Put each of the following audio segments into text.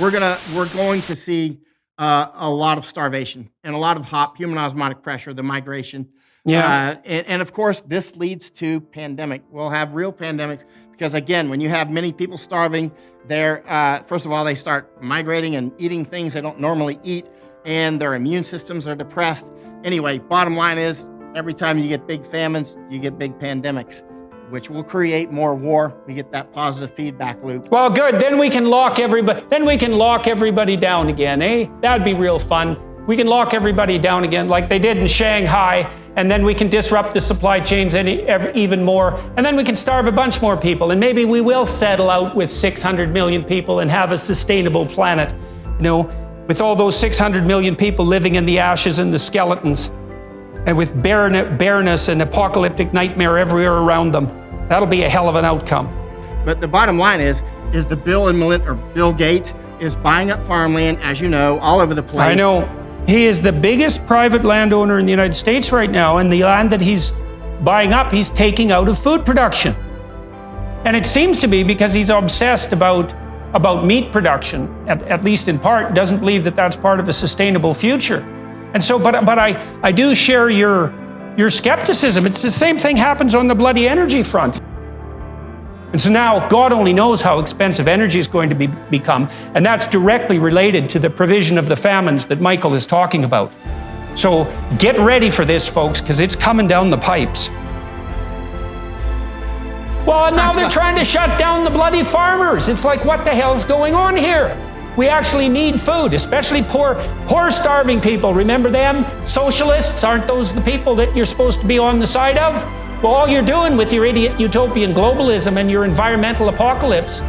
we're going to see a lot of starvation and a lot of HOP, human osmotic pressure, the migration. Yeah. And of course, this leads to pandemic. We'll have real pandemics because, again, when you have many people starving, first of all, they start migrating and eating things they don't normally eat, and their immune systems are depressed. Anyway, bottom line is, every time you get big famines, you get big pandemics, which will create more war. We get that positive feedback loop. Well, good. Then we can lock everybody down again, eh? That'd be real fun. We can lock everybody down again like they did in Shanghai, and then we can disrupt the supply chains even more, and then we can starve a bunch more people, and maybe we will settle out with 600 million people and have a sustainable planet, with all those 600 million people living in the ashes and the skeletons, and with bareness and apocalyptic nightmare everywhere around them. That'll be a hell of an outcome. But the bottom line is the Bill Gates is buying up farmland, as you know, all over the place. I know. He is the biggest private landowner in the United States right now, and the land that he's buying up, he's taking out of food production. And it seems to be because he's obsessed about meat production, at least in part, doesn't believe that that's part of a sustainable future. And so, but I do share your skepticism. It's the same thing happens on the bloody energy front. And so now God only knows how expensive energy is going to become, and that's directly related to the provision of the famines that Michael is talking about. So get ready for this, folks, because it's coming down the pipes. Well, now they're trying to shut down the bloody farmers. It's like, what the hell's going on here? We actually need food, especially poor starving people. Remember them? Socialists, aren't those the people that you're supposed to be on the side of? Well, all you're doing with your idiot utopian globalism and your environmental apocalypse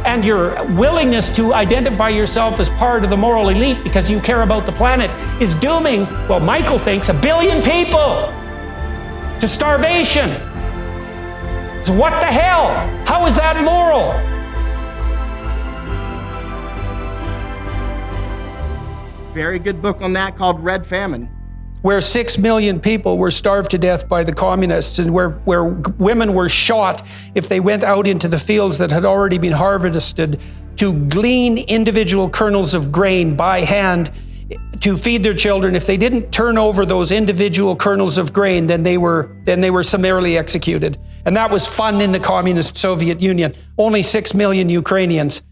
and your willingness to identify yourself as part of the moral elite because you care about the planet is dooming, well, Michael thinks, 1 billion people to starvation. So what the hell? How is that moral? Very good book on that called Red Famine. Where 6 million people were starved to death by the communists, and where women were shot if they went out into the fields that had already been harvested to glean individual kernels of grain by hand to feed their children. If they didn't turn over those individual kernels of grain, then they were summarily executed. And that was fun in the communist Soviet Union. Only 6 million Ukrainians.